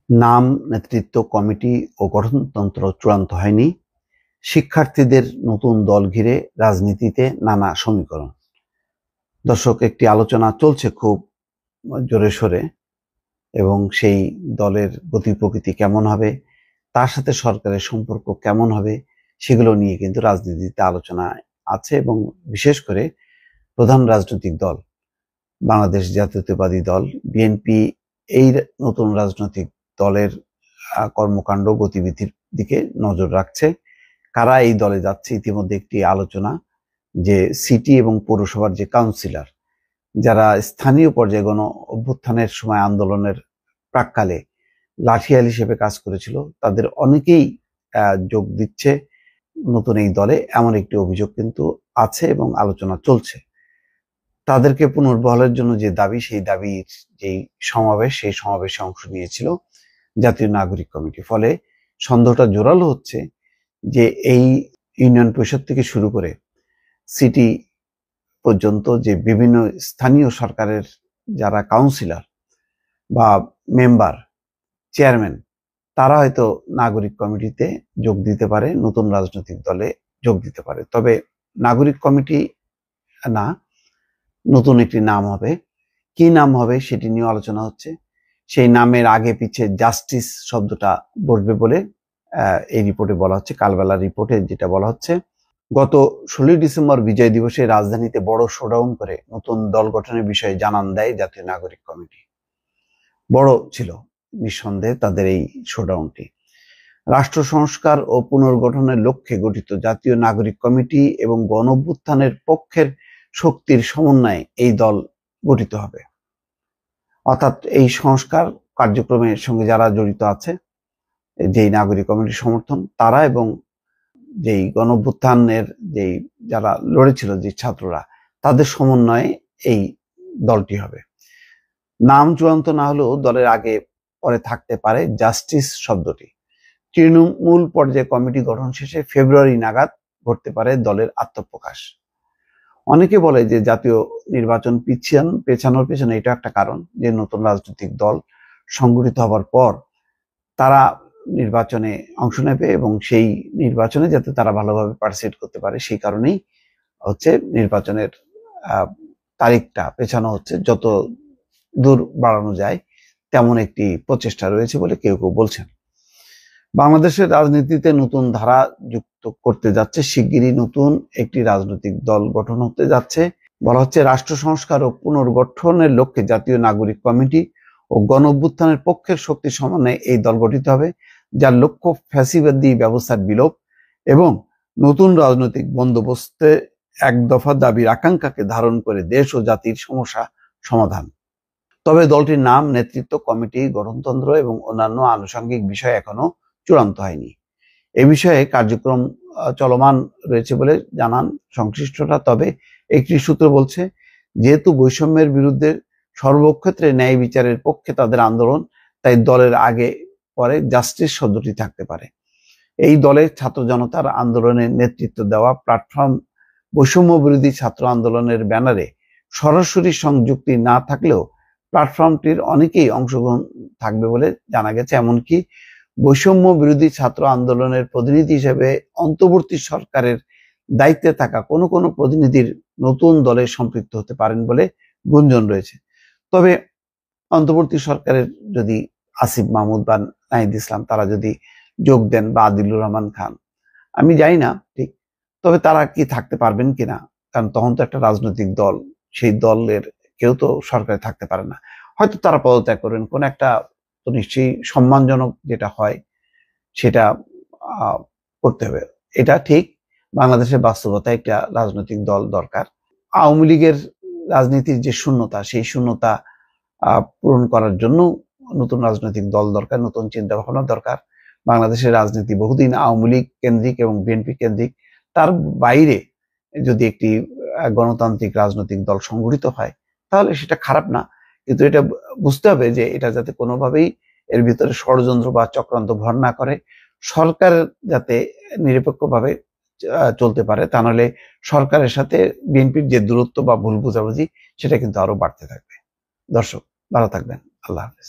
নাম, নেতৃত্ব, কমিটি ও গঠনতন্ত্র চূড়ান্ত হয়নি। শিক্ষার্থীদের নতুন দল ঘিরে রাজনীতিতে নানা সমীকরণ। দর্শক, একটি আলোচনা চলছে খুব জোরে সোরে, এবং সেই দলের গতি প্রকৃতি কেমন হবে, তার সাথে সরকারের সম্পর্ক কেমন হবে, সেগুলো নিয়ে কিন্তু রাজনীতিতে আলোচনা আছে। এবং বিশেষ করে প্রধান রাজনৈতিক দল বাংলাদেশ জাতীয়তাবাদী দল বিএনপি এই নতুন রাজনৈতিক দলের কর্মকাণ্ড গতিবিধির দিকে নজর রাখছে। কারা এই দলে যাচ্ছে, ইতিমধ্যে একটি আলোচনা যে সিটি এবং পৌরসভার যে কাউন্সিলর, যারা স্থানীয় পর্যায়ে গণ অভ্যুত্থানের সময় আন্দোলনের প্রাক্কালে লাঠিয়াল হিসেবে কাজ করেছিল, তাদের অনেকেই যোগ দিচ্ছে নতুন এই দলে, এমন একটি অভিযোগ কিন্তু আছে এবং আলোচনা চলছে। তাদেরকে পুনর্বহালের জন্য যে দাবি, সেই দাবির যেই সমাবেশ, সেই সমাবেশে অংশ নিয়েছিল জাতীয় নাগরিক কমিটি। ফলে সন্দেহটা জোরালো হচ্ছে যে এই ইউনিয়ন পরিষদ থেকে শুরু করে সিটি পর্যন্ত যে বিভিন্ন স্থানীয় সরকারের যারা কাউন্সিলর বা মেম্বার, চেয়ারম্যান, তারা হয়তো নাগরিক কমিটিতে যোগ দিতে পারে, নতুন রাজনৈতিক দলে যোগ দিতে পারে। তবে নাগরিক কমিটি না, নতুন একটি নাম হবে। কি নাম হবে সেটি নিয়ে আলোচনা হচ্ছে। সেই নামের আগে পিছে জাস্টিস শব্দটা বসবে বলে এই রিপোর্টে বলা হচ্ছে, কালবেলার রিপোর্টে যেটা বলা হচ্ছে। গত 16 ডিসেম্বর বিজয় দিবসে রাজধানীতে বড় শোডাউন করে নতুন দল গঠনের বিষয়ে জানান দেয় জাতীয় নাগরিক কমিটি। বড় ছিল নিঃসন্দেহে তাদের এই শোডাউনটি। রাষ্ট্র সংস্কার ও পুনর্গঠনের লক্ষ্যে গঠিত জাতীয় নাগরিক কমিটি এবং গণঅভ্যুত্থানের পক্ষের শক্তির সমন্বয়ে এই দল গঠিত হবে। অর্থাৎ এই সংস্কার কার্যক্রমের সঙ্গে যারা জড়িত আছে, যেই নাগরিক কমিটির সমর্থন তারা, এবং যেই গণঅভ্যুত্থানের যেই যারা লড়েছিল, যে ছাত্ররা, তাদের সমন্বয়ে এই দলটি হবে। নাম চূড়ান্ত না হলেও দলের আগে পরে থাকতে পারে জাস্টিস শব্দটি। তৃণমূল পর্যায়ে কমিটি গঠন শেষে ফেব্রুয়ারি নাগাদ ঘটতে পারে দলের আত্মপ্রকাশ। অনেকে বলে যে জাতীয় নির্বাচন পেছানোর পেছনে এটা একটা কারণ, যে নতুন রাজনৈতিক দল সংগঠিত হবার পর তারা নির্বাচনে অংশ নেবে এবং সেই নির্বাচনে যাতে তারা ভালোভাবে পার্টিসিপেট করতে পারে, সেই কারণেই হচ্ছে নির্বাচনের তারিখটা পেছানো হচ্ছে, যত দূর বাড়ানো যায় তেমন একটি প্রচেষ্টা রয়েছে বলে কেউ কেউ বলছেন। বাংলাদেশের রাজনীতিতে নতুন ধারা যুক্ত করতে যাচ্ছে, শিগগিরই নতুন একটি রাজনৈতিক দল গঠন হতে যাচ্ছে। বলা হচ্ছে রাষ্ট্র সংস্কার ও পুনর্গঠনের লক্ষ্যে জাতীয় নাগরিক কমিটি ও গণঅভ্যুত্থানের পক্ষের শক্তি সমন্বয়ে এই দল গঠিত হবে, যার লক্ষ্য ফ্যাসিবাদী ব্যবস্থার বিলোপ এবং নতুন রাজনৈতিক বন্দোবস্তে এক দফা দাবির আকাঙ্ক্ষাকে ধারণ করে দেশ ও জাতির সমস্যা সমাধান। তবে দলটির নাম, নেতৃত্ব, কমিটি, গঠনতন্ত্র এবং অন্যান্য আনুষঙ্গিক বিষয় এখনো চূড়ান্ত হয়নি। এ বিষয়ে কার্যক্রম চলমান রয়েছে বলে জানান সংশ্লিষ্টরা। তবে একটি সূত্র বলছে, যেহেতু বৈষম্যের বিরুদ্ধে সর্বক্ষেত্রে ন্যায় বিচারের পক্ষে তাদের আন্দোলন, তাই দলের আগে পরে জাস্টিস শব্দটি থাকতে পারে। এই দলে ছাত্র জনতার আন্দোলনের নেতৃত্ব দেওয়া প্ল্যাটফর্ম বৈষম্য বিরোধী ছাত্র আন্দোলনের ব্যানারে সরাসরি সংযুক্তি না থাকলেও প্ল্যাটফর্মটির অনেকেই অংশগ্রহণ থাকবে বলে জানা গেছে। এমনকি বৈষম্য বিরোধী ছাত্র আন্দোলনের প্রতিনিধি হিসেবে অন্তর্বর্তী সরকারের দায়িত্বে থাকা কোনো কোনো প্রতিনিধির নতুন দলে সম্পৃক্ত হতে পারেন বলে গুঞ্জন রয়েছে। তবে অন্তর্বর্তী সরকারের যদি আসিফ মাহমুদ বা নাহিদ ইসলাম তারা যদি যোগ দেন, বা আদিলুর রহমান খান, আমি জানি না ঠিক, তবে তারা কি থাকতে পারবেন কিনা, কারণ তখন তো একটা রাজনৈতিক দল, সেই দলের কেউ তো সরকারে থাকতে পারে না। হয়তো তারা পদত্যাগ করবেন, কোন একটা তো নিশ্চয়ই সম্মানজনক যেটা হয় সেটা করতে হবে। এটা ঠিক, বাংলাদেশের বাস্তবতা একটা রাজনৈতিক দল দরকার। আওয়ামী লীগের রাজনীতির যে শূন্যতা, সেই শূন্যতা পূরণ করার জন্য নতুন রাজনৈতিক দল দরকার, নতুন চিন্তা ভাবনা দরকার। বাংলাদেশের রাজনীতি বহুদিন আওয়ামী লীগ কেন্দ্রিক এবং বিএনপি কেন্দ্রিক। তার বাইরে যদি একটি গণতান্ত্রিক রাজনৈতিক দল সংগঠিত হয় তাহলে সেটা খারাপ না, কিন্তু এটা বুঝতে হবে যে এটা যাতে কোনোভাবেই এর ভিতরে ষড়যন্ত্র বা চক্রান্ত ভর না করে, সরকার যাতে নিরপেক্ষভাবে চলতে পারে, তা নাহলে সরকারের সাথে বিএনপির যে দূরত্ব বা ভুল বোঝাবুঝি সেটা কিন্তু আরো বাড়তে থাকবে। দর্শক, ভালো থাকবেন। আল্লাহ হাফেজ।